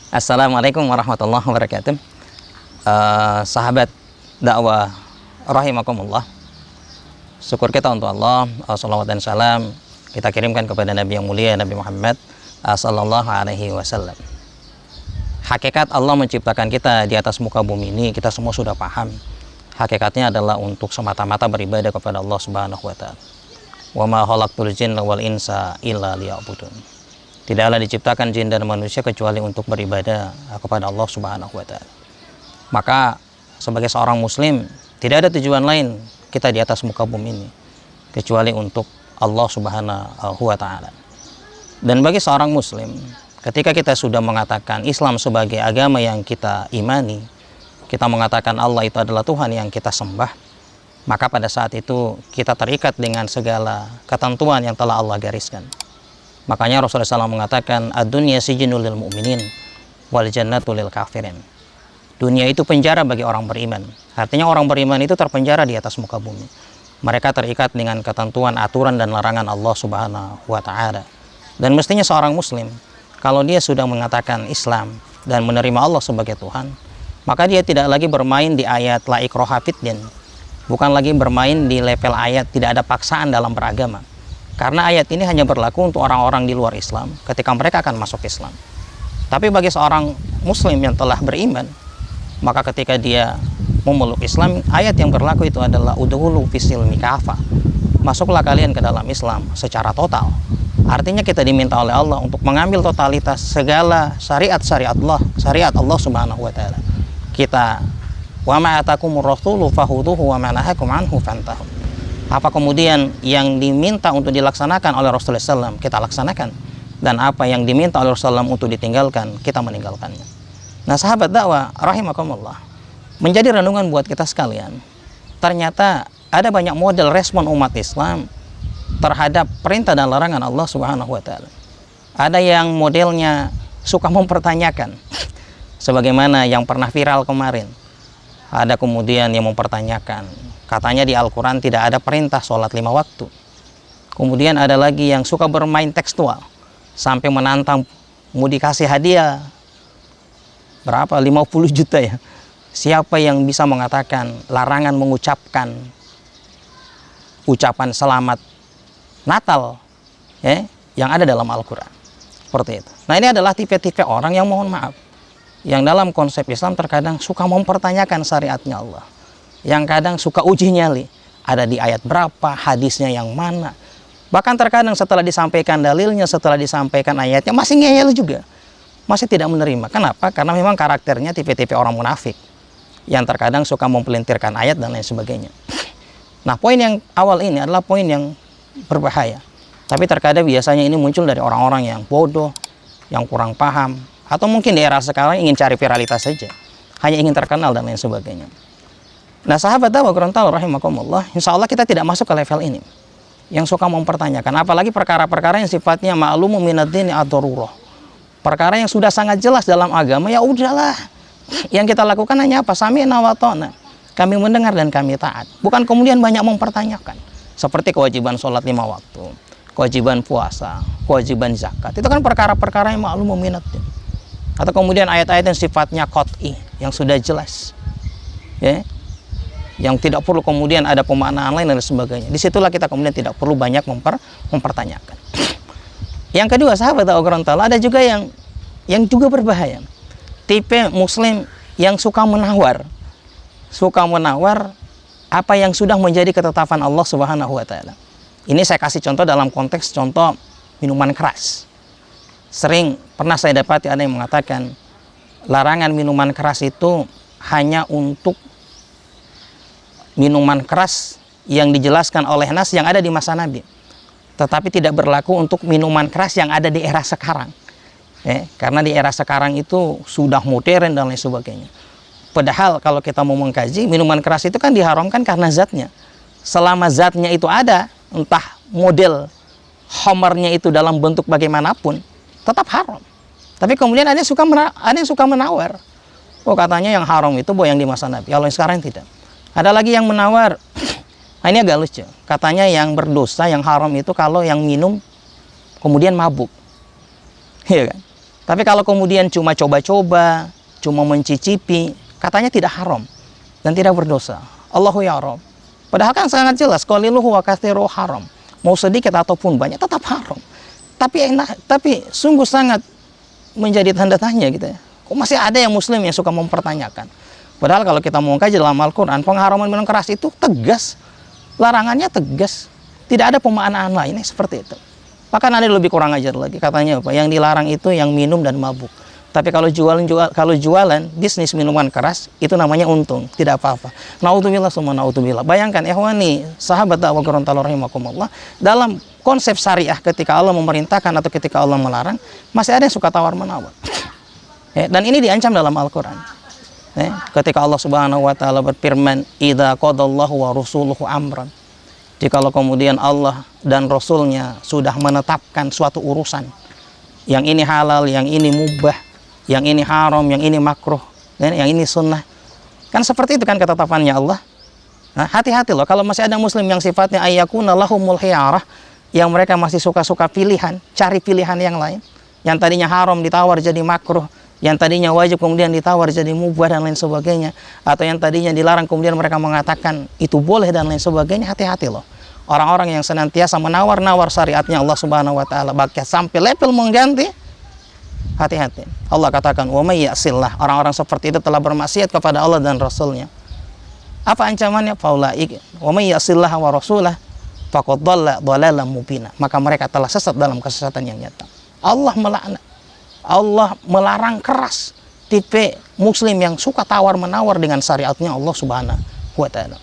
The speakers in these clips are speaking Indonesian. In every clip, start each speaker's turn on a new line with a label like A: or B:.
A: Assalamualaikum warahmatullahi wabarakatuh. Sahabat dakwah rahimakumullah. Syukur kita untuk Allah, salawat dan salam kita kirimkan kepada Nabi yang mulia, Nabi Muhammad sallallahu alaihi wasallam. Hakikat Allah menciptakan kita di atas muka bumi ini, kita semua sudah paham. Hakikatnya adalah untuk semata-mata beribadah kepada Allah Subhanahu wa taala. Wa ma khalaqtul jinna wal insa illa liya'budun. Tidaklah diciptakan jin dan manusia kecuali untuk beribadah kepada Allah Subhanahu wa taala. Maka sebagai seorang muslim tidak ada tujuan lain kita di atas muka bumi ini kecuali untuk Allah Subhanahu wa taala. Dan bagi seorang muslim, ketika kita sudah mengatakan Islam sebagai agama yang kita imani, kita mengatakan Allah itu adalah Tuhan yang kita sembah, maka pada saat itu kita terikat dengan segala ketentuan yang telah Allah gariskan. Makanya Rasulullah SAW mengatakan ad-dunya sijnul lil mu'minin wal jannatu lil kafirin. Dunia itu penjara bagi orang beriman. Artinya orang beriman itu terpenjara di atas muka bumi. Mereka terikat dengan ketentuan, aturan dan larangan Allah Subhanahu wa taala. Dan mestinya seorang muslim kalau dia sudah mengatakan Islam dan menerima Allah sebagai Tuhan, maka dia tidak lagi bermain di ayat la ikraha fiddin. Bukan lagi bermain di level ayat tidak ada paksaan dalam beragama. Karena ayat ini hanya berlaku untuk orang-orang di luar Islam ketika mereka akan masuk Islam. Tapi bagi seorang muslim yang telah beriman, maka ketika dia memeluk Islam, ayat yang berlaku itu adalah udhulu fisilmi kafa. Masuklah kalian ke dalam Islam secara total. Artinya kita diminta oleh Allah untuk mengambil totalitas segala syariat Allah Subhanahu wa taala. Kita wa ma atakumur rasulu fahuduhu wa ma nahakum anhu fantahu. Apa kemudian yang diminta untuk dilaksanakan oleh Rasulullah SAW kita laksanakan, dan apa yang diminta oleh Rasulullah SAW untuk ditinggalkan kita meninggalkannya. Nah sahabat dakwah rahimakumullah, menjadi renungan buat kita sekalian. Ternyata ada banyak model respon umat Islam terhadap perintah dan larangan Allah Subhanahu wa taala. Ada yang modelnya suka mempertanyakan sebagaimana yang pernah viral kemarin. Ada kemudian yang mempertanyakan, katanya di Al-Quran tidak ada perintah sholat 5 waktu. Kemudian ada lagi yang suka bermain tekstual sampai menantang mau dikasih hadiah berapa, 50 juta ya, siapa yang bisa mengatakan larangan mengucapkan ucapan selamat Natal ya, yang ada dalam Al-Quran. Seperti itu. Nah ini adalah tipe-tipe orang yang mohon maaf, yang dalam konsep Islam terkadang suka mempertanyakan syariatnya Allah, yang kadang suka uji nyali, ada di ayat berapa, hadisnya yang mana. Bahkan terkadang setelah disampaikan dalilnya, setelah disampaikan ayatnya, masih ngeyel juga, masih tidak menerima. Kenapa? Karena memang karakternya tipe-tipe orang munafik yang terkadang suka mempelintirkan ayat dan lain sebagainya. Nah poin yang awal ini adalah poin yang berbahaya, tapi terkadang biasanya ini muncul dari orang-orang yang bodoh, yang kurang paham, atau mungkin di era sekarang ingin cari viralitas saja, hanya ingin terkenal dan lain sebagainya. Nah sahabat dakwah Gorontalo rahimakumullah, insya Allah kita tidak masuk ke level ini yang suka mempertanyakan, apalagi perkara-perkara yang sifatnya ma'lumu minad dini ad-darurah, perkara yang sudah sangat jelas dalam agama. Ya udahlah, yang kita lakukan hanya apa? Sami'na wa ta'na, kami mendengar dan kami taat. Bukan kemudian banyak mempertanyakan seperti kewajiban sholat 5 waktu, kewajiban puasa, kewajiban zakat. Itu kan perkara-perkara yang ma'lumu minad din. Atau kemudian ayat-ayat yang sifatnya qat'i, yang sudah jelas ya, yang tidak perlu kemudian ada pemaknaan lain dan sebagainya. Disitulah kita kemudian tidak perlu banyak mempertanyakan. Yang kedua sahabat dakwah Gorontalo, ada juga yang juga berbahaya, tipe muslim yang suka menawar apa yang sudah menjadi ketetapan Allah Subhanahu wa taala. Ini saya kasih contoh dalam konteks contoh minuman keras. Pernah saya dapati ada yang mengatakan larangan minuman keras itu hanya untuk minuman keras yang dijelaskan oleh nas yang ada di masa Nabi, tetapi tidak berlaku untuk minuman keras yang ada di era sekarang karena di era sekarang itu sudah modern dan lain sebagainya. Padahal kalau kita mau mengkaji, minuman keras itu kan diharamkan karena zatnya. Selama zatnya itu ada, entah model homernya itu dalam bentuk bagaimanapun, tetap haram. Tapi kemudian ada yang suka menawar, oh katanya yang haram itu yang di masa Nabi, kalau yang sekarang tidak. Ada lagi yang menawar, nah ini agak lucu, katanya yang berdosa, yang haram itu kalau yang minum kemudian mabuk, iya kan? Tapi kalau kemudian cuma coba-coba, cuma mencicipi, katanya tidak haram dan tidak berdosa. Allahu ya Rabb. Padahal kan sangat jelas, qaliluhu wa katsiruhu haram. Mau sedikit ataupun banyak tetap haram. Tapi sungguh sangat menjadi tanda tanya gitu ya. Kok masih ada yang muslim yang suka mempertanyakan? Padahal kalau kita mau kaji dalam Al-Quran, pengharaman minum keras itu tegas. Larangannya tegas. Tidak ada pemaknaan lain seperti itu. Bahkan ada lebih kurang ajar lagi. Katanya apa? Yang dilarang itu yang minum dan mabuk. Tapi kalau jualan bisnis minuman keras, itu namanya untung, tidak apa-apa. Naudzubillah summa naudzubillah. Bayangkan ikhwani, sahabat dakwah Gorontalo rahimakumullah, dalam konsep syariah ketika Allah memerintahkan atau ketika Allah melarang, masih ada yang suka tawar-menawar. Dan ini diancam dalam Al-Quran. Ketika Allah Subhanahu wa taala berfirman, "Idza qadallahu wa rasuluhu amran." Jikalau kemudian Allah dan Rasulnya sudah menetapkan suatu urusan, yang ini halal, yang ini mubah, yang ini haram, yang ini makruh, dan yang ini sunnah. Kan seperti itu kan ketetapannya Allah. Nah, hati-hati loh kalau masih ada muslim yang sifatnya ayyakuna lahumul khiyarah, yang mereka masih suka-suka pilihan, cari pilihan yang lain. Yang tadinya haram ditawar jadi makruh, yang tadinya wajib kemudian ditawar jadi mubah dan lain sebagainya. Atau yang tadinya dilarang kemudian mereka mengatakan itu boleh dan lain sebagainya. Hati-hati loh. Orang-orang yang senantiasa menawar-nawar syariatnya Allah Subhanahu wa taala, bahkan sampai level mengganti, hati-hati. Allah katakan, "Wa may ya'sillah." Orang-orang seperti itu telah bermaksiat kepada Allah dan Rasulnya. Apa ancamannya? Faulaik wa may ya'sillah wa rasulah faqad dhalla dhalalan mubina. Maka mereka telah sesat dalam kesesatan yang nyata. Allah melaknat. Allah melarang keras tipe muslim yang suka tawar-menawar dengan syariatnya Allah Subhanahu wa taala.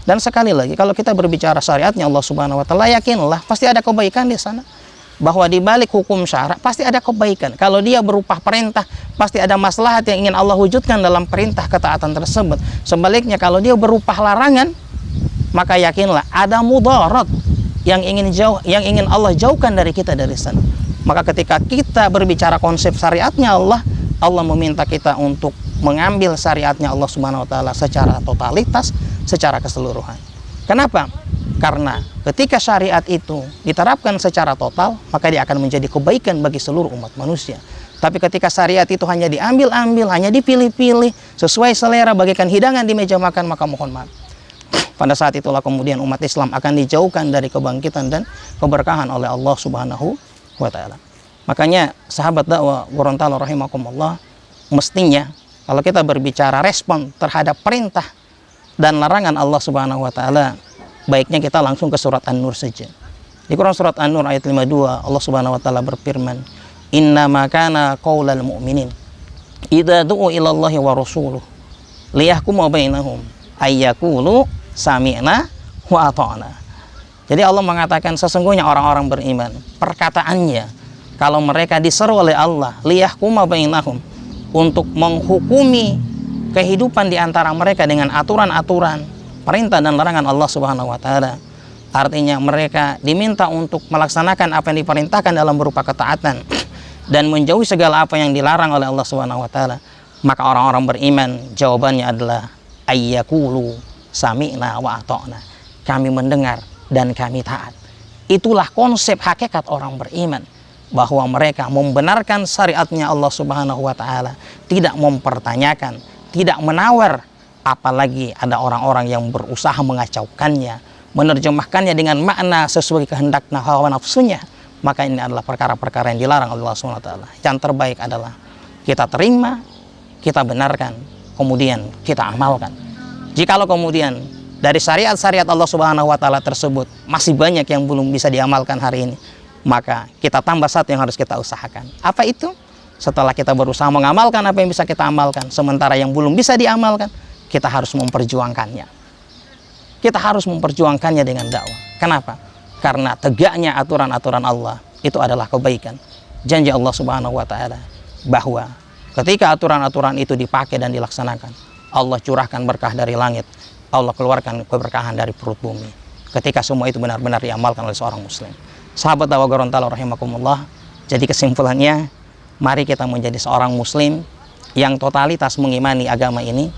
A: Dan sekali lagi, kalau kita berbicara syariatnya Allah Subhanahu wa taala, yakinlah pasti ada kebaikan di sana. Bahwa di balik hukum syara pasti ada kebaikan. Kalau dia berupa perintah, pasti ada maslahat yang ingin Allah wujudkan dalam perintah ketaatan tersebut. Sebaliknya kalau dia berupa larangan, maka yakinlah ada mudarat yang ingin Allah jauhkan dari kita dari sana. Maka ketika kita berbicara konsep syariatnya Allah, Allah meminta kita untuk mengambil syariatnya Allah Subhanahu wa taala secara totalitas, secara keseluruhan. Kenapa? Karena ketika syariat itu diterapkan secara total, maka dia akan menjadi kebaikan bagi seluruh umat manusia. Tapi ketika syariat itu hanya diambil-ambil, hanya dipilih-pilih, sesuai selera bagaikan hidangan di meja makan, maka mohon maaf. Pada saat itulah kemudian umat Islam akan dijauhkan dari kebangkitan dan keberkahan oleh Allah Subhanahu wa ta'ala. Makanya sahabat dakwah Gorontalo rahimakumullah, mestinya kalau kita berbicara respon terhadap perintah dan larangan Allah Subhanahu wa ta'ala, baiknya kita langsung ke surat An-Nur saja. Di Quran surat An-Nur ayat 52 Allah Subhanahu wa taala berfirman, "Innama kana qaulal mu'minin idza du'u ila Allahi wa rasuluh liyahkuma bainahum ayyaqulu sami'na wa ata'na." Jadi Allah mengatakan sesungguhnya orang-orang beriman, perkataannya kalau mereka diseru oleh Allah liyahkuma bainahum, untuk menghukumi kehidupan di antara mereka dengan aturan-aturan perintah dan larangan Allah Subhanahu wa taala. Artinya mereka diminta untuk melaksanakan apa yang diperintahkan dalam berupa ketaatan dan menjauhi segala apa yang dilarang oleh Allah Subhanahu wa taala. Maka orang-orang beriman jawabannya adalah ayyaqulu sami'na wa ata'na. Kami mendengar dan kami taat. Itulah konsep hakikat orang beriman, bahwa mereka membenarkan syariatnya Allah Subhanahu wa taala, tidak mempertanyakan, tidak menawar. Apalagi ada orang-orang yang berusaha mengacaukannya, menerjemahkannya dengan makna sesuai kehendak hawa nafsunya. Maka ini adalah perkara-perkara yang dilarang oleh Allah SWT. Yang terbaik adalah kita terima, kita benarkan, kemudian kita amalkan. Jikalau kemudian dari syariat-syariat Allah Subhanahu wa taala tersebut masih banyak yang belum bisa diamalkan hari ini, maka kita tambah satu yang harus kita usahakan. Apa itu? Setelah kita berusaha mengamalkan apa yang bisa kita amalkan, sementara yang belum bisa diamalkan, kita harus memperjuangkannya. Kita harus memperjuangkannya dengan dakwah. Kenapa? Karena tegaknya aturan-aturan Allah itu adalah kebaikan. Janji Allah Subhanahu wa taala bahwa ketika aturan-aturan itu dipakai dan dilaksanakan, Allah curahkan berkah dari langit, Allah keluarkan keberkahan dari perut bumi. Ketika semua itu benar-benar diamalkan oleh seorang muslim. Sahabat dakwah Gorontalo rahimakumullah, jadi kesimpulannya, mari kita menjadi seorang muslim yang totalitas mengimani agama ini,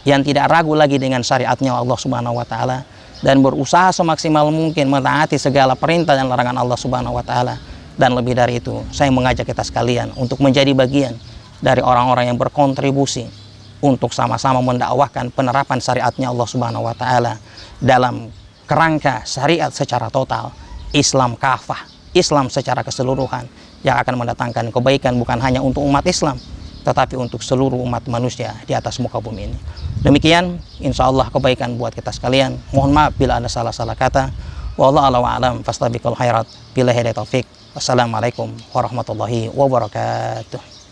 A: yang tidak ragu lagi dengan syariatnya Allah Subhanahu wa taala, dan berusaha semaksimal mungkin mentaati segala perintah dan larangan Allah Subhanahu wa taala. Dan lebih dari itu, saya mengajak kita sekalian untuk menjadi bagian dari orang-orang yang berkontribusi untuk sama-sama mendakwahkan penerapan syariatnya Allah Subhanahu wa taala dalam kerangka syariat secara total, Islam kafah, Islam secara keseluruhan yang akan mendatangkan kebaikan bukan hanya untuk umat Islam tetapi untuk seluruh umat manusia di atas muka bumi ini. Demikian insya Allah kebaikan buat kita sekalian. Mohon maaf bila ada salah-salah kata. Wallahu a'lam, fastabiqul khairat. Billahi taufik. Wassalamualaikum warahmatullahi wabarakatuh.